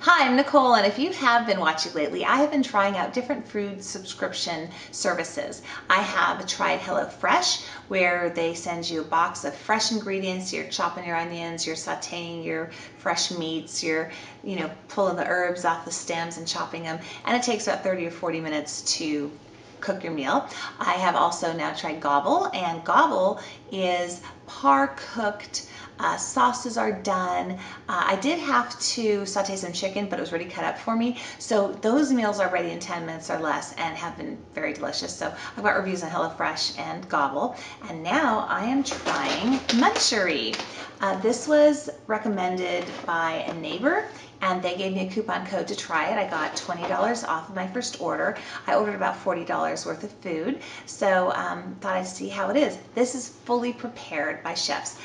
Hi, I'm Nicole, and if you have been watching lately, I have been trying out different food subscription services. I have tried HelloFresh, where they send you a box of fresh ingredients. You're chopping your onions, you're sauteing your fresh meats, you're pulling the herbs off the stems and chopping them, and it takes about 30 or 40 minutes to cook your meal. I have also now tried Gobble, and Gobble is par-cooked. Sauces are done. I did have to saute some chicken, but it was already cut up for me. So those meals are ready in 10 minutes or less and have been very delicious. So I've got reviews on HelloFresh and Gobble. And now I am trying Munchery. This was recommended by a neighbor, and they gave me a coupon code to try it. I got $20 off of my first order. I ordered about $40 worth of food, so thought I'd see how it is. This is fully prepared by chefs.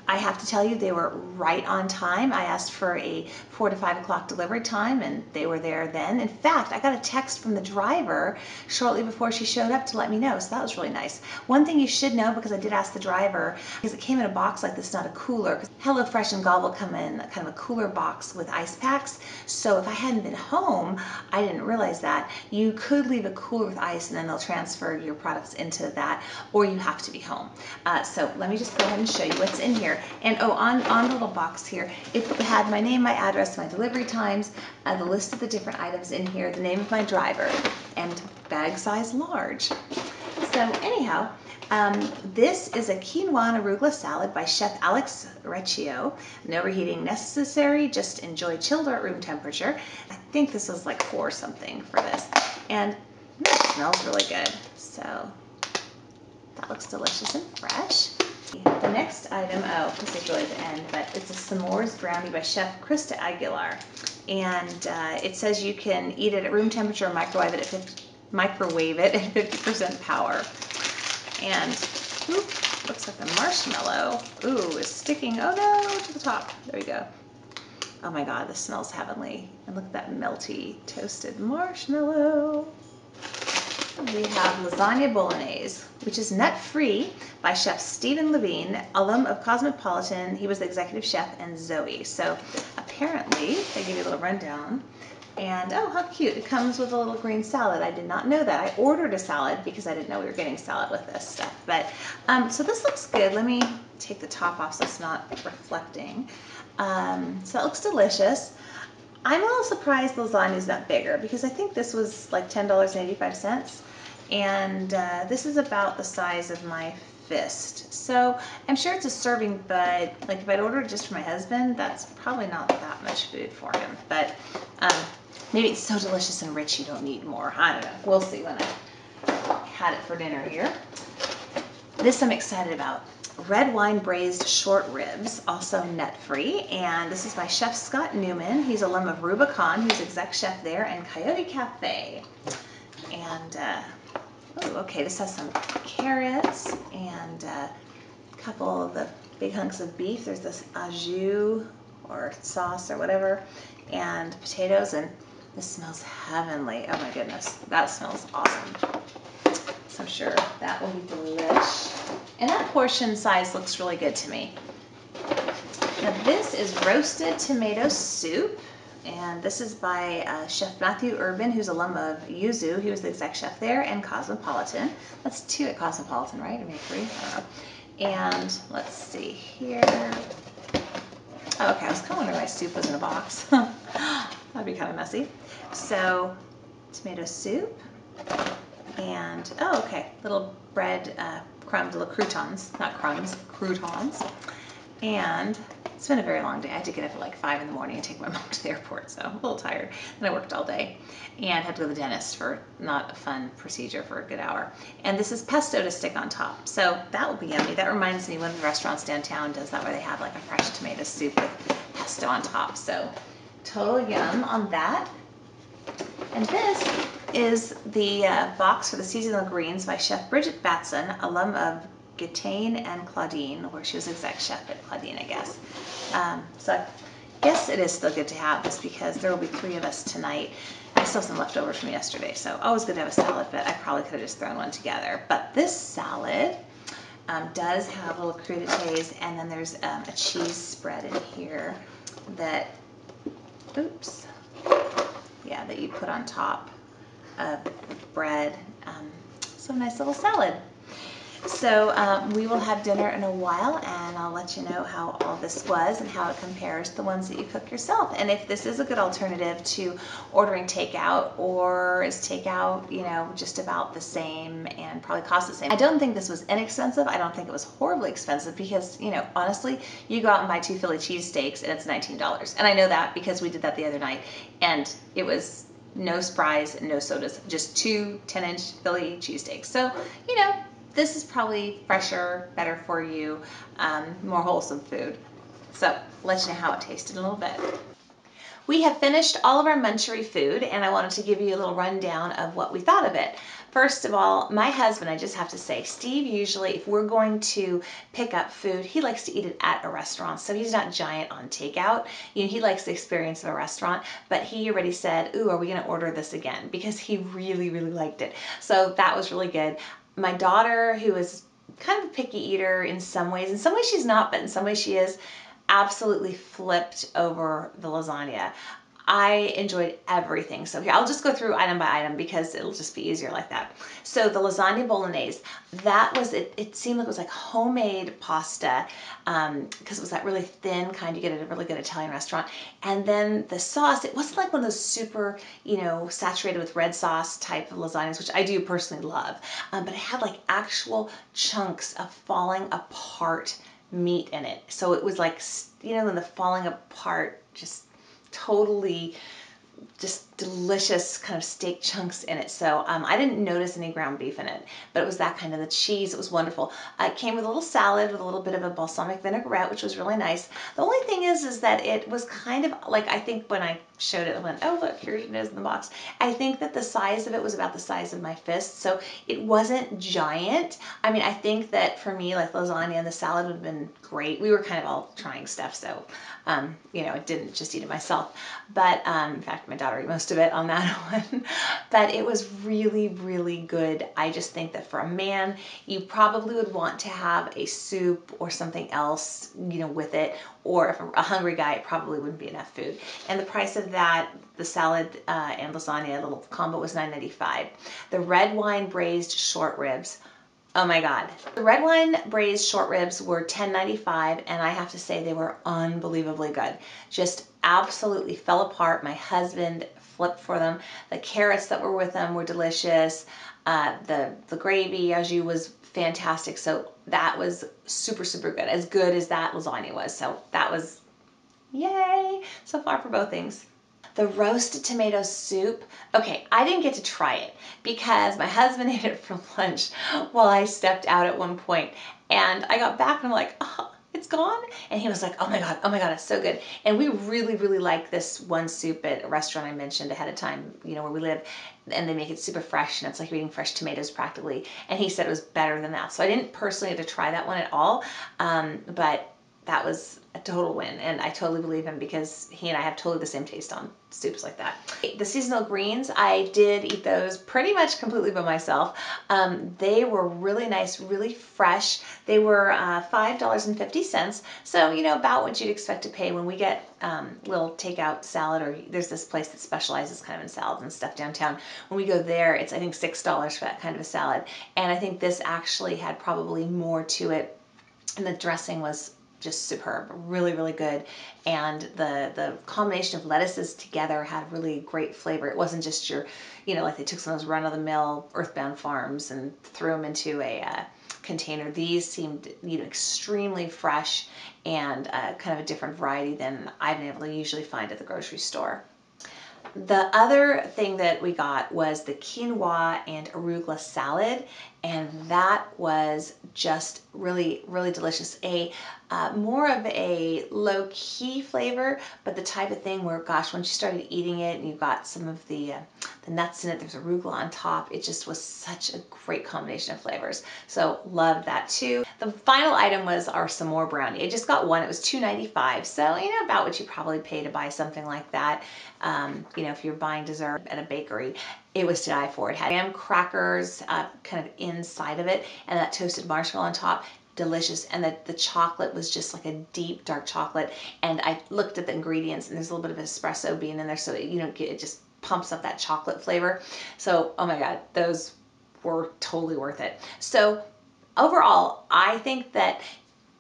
I have to tell you, they were right on time. I asked for a 4 to 5 o'clock delivery time, and they were there then. In fact, I got a text from the driver shortly before she showed up to let me know, so that was really nice. One thing you should know, because I did ask the driver, because it came in a box like this, not a cooler, because HelloFresh and Gobble come in kind of a cooler box with ice packs, so if I hadn't been home, I didn't realize that. You could leave a cooler with ice and then they'll transfer your products into that, or you have to be home. So let me just go ahead and show you what's in here. And oh, on the little box here, it had my name, my address, my delivery times, the list of the different items in here, the name of my driver, and bag size large. So anyhow, this is a quinoa and arugula salad by Chef Alex Recchio. No reheating necessary, just enjoy chilled or at room temperature. I think this was like 4 something for this. And it smells really good. So that looks delicious and fresh. The next item, oh, this is really the end, but it's a s'mores brownie by Chef Krista Aguilar. And it says you can eat it at room temperature or microwave it at 50% power. And ooh, looks like the marshmallow, ooh, is sticking, oh no, to the top. There we go. Oh my God, this smells heavenly. And look at that melty, toasted marshmallow. We have lasagna bolognese, which is nut-free, by Chef Stephen Levine, alum of Cosmopolitan. He was the executive chef, and Zoe. So apparently, they give you a little rundown. And oh, how cute. It comes with a little green salad. I did not know that. I ordered a salad because I didn't know we were getting salad with this stuff. But so this looks good. Let me take the top off so it's not reflecting. So it looks delicious. I'm a little surprised the lasagna is not bigger, because I think this was like $10.85. And this is about the size of my fist. So I'm sure it's a serving, but like if I'd ordered it just for my husband, that's probably not that much food for him. But maybe it's so delicious and rich you don't need more. I don't know. We'll see when I had it for dinner here. This I'm excited about. Red wine braised short ribs, also nut-free, and this is by Chef Scott Newman. He's alum of Rubicon. He's exec chef there, and Coyote Cafe. And oh, okay, this has some carrots and a couple of the big hunks of beef. There's this au jus or sauce or whatever, and potatoes, and this smells heavenly. Oh my goodness, that smells awesome. So I'm sure that will be delish. And that portion size looks really good to me. Now this is roasted tomato soup, and this is by Chef Matthew Urban, who's alum of Yuzu. He was the exec chef there, and Cosmopolitan. That's 2 at Cosmopolitan, right? Or maybe 3? I don't know. And let's see here. Oh, okay, I was kind of wondering why soup was in a box. That'd be kind of messy. So tomato soup. And, oh, okay, little bread crumbs, little croutons, not crumbs, croutons. And it's been a very long day. I had to get up at like 5 in the morning and take my mom to the airport, so I'm a little tired. And I worked all day and had to go to the dentist for not a fun procedure for a good hour. And this is pesto to stick on top, so that will be yummy. That reminds me, one of the restaurants downtown does that, where they have like a fresh tomato soup with pesto on top. So total yum on that. And this is the box for the seasonal greens by Chef Bridget Batson, alum of Gitane and Claudine, where she was exec chef at Claudine, I guess. So I guess it is still good to have this, because there will be 3 of us tonight. I still have some leftovers from yesterday, so always good to have a salad, but I probably could have just thrown one together. But this salad does have little crudités, and then there's a cheese spread in here that, oops, put on top of bread. So a nice little salad. So we will have dinner in a while, and I'll let you know how all this was and how it compares to the ones that you cook yourself, and if this is a good alternative to ordering takeout, or is takeout, you know, just about the same and probably cost the same. I don't think this was inexpensive. I don't think it was horribly expensive because, you know, honestly, you go out and buy 2 Philly cheesesteaks and it's $19. And I know that because we did that the other night, and it was no fries and no sodas, just 2 10-inch Philly cheesesteaks. So, you know, this is probably fresher, better for you, more wholesome food. So, let you know how it tasted in a little bit. We have finished all of our munchery food, and I wanted to give you a little rundown of what we thought of it. First of all, my husband, I just have to say, Steve usually, if we're going to pick up food, he likes to eat it at a restaurant. So he's not giant on takeout. You know, he likes the experience of a restaurant, but he already said, ooh, are we going to order this again? Because he really, really liked it. So that was really good. My daughter, who is kind of a picky eater in some ways she's not, but in some ways she is, absolutely flipped over the lasagna. I enjoyed everything. So here, I'll just go through item by item because it'll just be easier like that. So the lasagna bolognese, that was, it seemed like it was like homemade pasta, because it was that really thin kind you get at a really good Italian restaurant. And then the sauce, it wasn't like one of those super, you know, saturated with red sauce type of lasagnas, which I do personally love. But it had like actual chunks of falling apart meat in it. So it was like, you know, when the falling apart, just totally just delicious kind of steak chunks in it. So I didn't notice any ground beef in it, but it was that kind of, the cheese, it was wonderful. It came with a little salad with a little bit of a balsamic vinaigrette, which was really nice. The only thing is that it was kind of like, I think when I showed it, I went, oh look, here it is in the box. I think that the size of it was about the size of my fist, so it wasn't giant. I mean, I think that for me, like lasagna and the salad would have been great. We were kind of all trying stuff, so you know, I didn't just eat it myself. But in fact, my daughter ate most of it on that one. But it was really, really good. I just think that for a man, you probably would want to have a soup or something else, you know, with it. Or if a hungry guy, it probably wouldn't be enough food. And the price of that, the salad and lasagna little combo, was $9.95. The red wine braised short ribs, oh my God. The red wine braised short ribs were $10.95, and I have to say they were unbelievably good. Just absolutely fell apart. My husband flipped for them. The carrots that were with them were delicious. The gravy, as you, was fantastic. So that was super, super good. As good as that lasagna was. So that was, yay, so far for both things. The roasted tomato soup, okay, I didn't get to try it because my husband ate it for lunch while I stepped out at one point. And I got back and I'm like, oh, it's gone? And he was like, oh my God, it's so good. And we really, really like this one soup at a restaurant I mentioned ahead of time, you know, where we live, and they make it super fresh, and it's like you're eating fresh tomatoes practically. And he said it was better than that. So I didn't personally get to try that one at all, but that was a total win, and I totally believe him because he and I have totally the same taste on soups like that. The seasonal greens, I did eat those pretty much completely by myself. They were really nice, really fresh. They were $5.50, so you know, about what you'd expect to pay when we get little takeout salad, or there's this place that specializes kind of in salads and stuff downtown. When we go there, it's I think $6 for that kind of a salad, and I think this actually had probably more to it, and the dressing was just superb, really, really good. And the combination of lettuces together had really great flavor. It wasn't just your, you know, like they took some of those run-of-the-mill Earthbound Farms and threw them into a container. These seemed, you know, extremely fresh and kind of a different variety than I've been able to usually find at the grocery store. The other thing that we got was the quinoa and arugula salad, and that was just really, really delicious. More of a low-key flavor, but the type of thing where, gosh, once you started eating it and you got some of the nuts in it, there's arugula on top, it just was such a great combination of flavors. So loved that too. The final item was our s'more brownie. I just got one. It was $2.95, so you know, about what you probably pay to buy something like that. You know, if you're buying dessert at a bakery, it was to die for. It had graham crackers kind of inside of it, and that toasted marshmallow on top. Delicious. And the chocolate was just like a deep dark chocolate, and I looked at the ingredients, and there's a little bit of espresso bean in there, so you know, it just pumps up that chocolate flavor. So, oh my God, those were totally worth it. So overall, I think that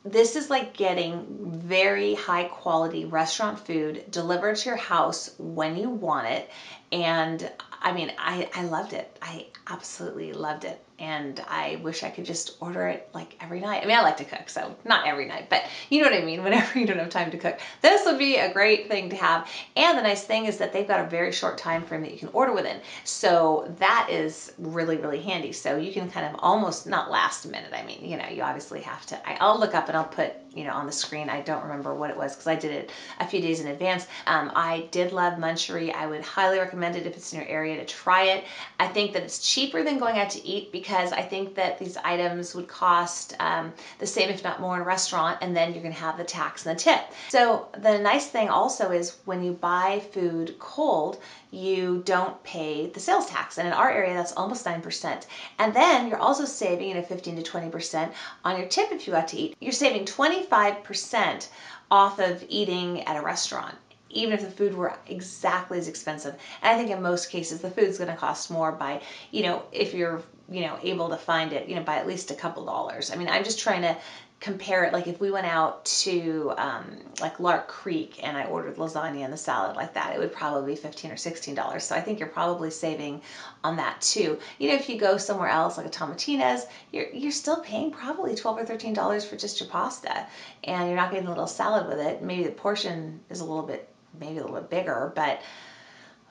this is like getting very high quality restaurant food delivered to your house when you want it. And I mean, I loved it. I absolutely loved it. And I wish I could just order it like every night. I mean, I like to cook, so not every night, but you know what I mean, whenever you don't have time to cook. This would be a great thing to have. And the nice thing is that they've got a very short time frame that you can order within. So that is really, really handy. So you can kind of almost, not last minute, I mean, you know, you obviously have to, I'll look up and I'll put, you know, on the screen. I don't remember what it was because I did it a few days in advance. I did love Munchery. I would highly recommend it if it's in your area to try it. I think that it's cheaper than going out to eat because I think that these items would cost the same, if not more, in a restaurant, and then you're going to have the tax and the tip. So the nice thing also is when you buy food cold, you don't pay the sales tax. And in our area, that's almost 9%. And then you're also saving 15 to 20% on your tip if you got to eat. You're saving 25% off of eating at a restaurant, even if the food were exactly as expensive. And I think in most cases, the food's going to cost more by, you know, if you're, you know, able to find it, you know, by at least a couple dollars. I mean, I'm just trying to compare it. Like if we went out to like Lark Creek and I ordered lasagna and the salad like that, it would probably be $15 or $16. So I think you're probably saving on that too. You know, if you go somewhere else like a Tomatina's, you're still paying probably $12 or $13 for just your pasta, and you're not getting a little salad with it. Maybe the portion is maybe a little bit bigger, but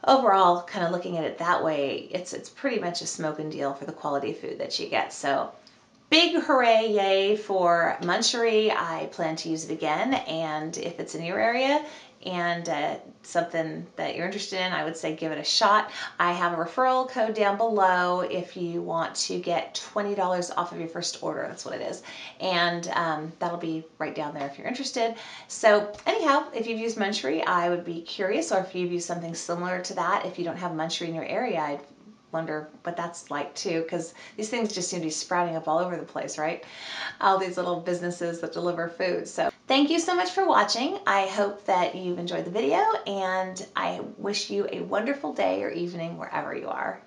overall, kind of looking at it that way, it's pretty much a smoking deal for the quality of food that you get. So big hooray, yay for Munchery. I plan to use it again, and if it's in your area and something that you're interested in, I would say give it a shot. I have a referral code down below if you want to get $20 off of your first order. That's what it is. And that'll be right down there if you're interested. So anyhow, if you've used Munchery, I would be curious, or if you've used something similar to that. If you don't have Munchery in your area, I'd wonder what that's like too, because these things just seem to be sprouting up all over the place, right? All these little businesses that deliver food. So thank you so much for watching. I hope that you've enjoyed the video, and I wish you a wonderful day or evening wherever you are.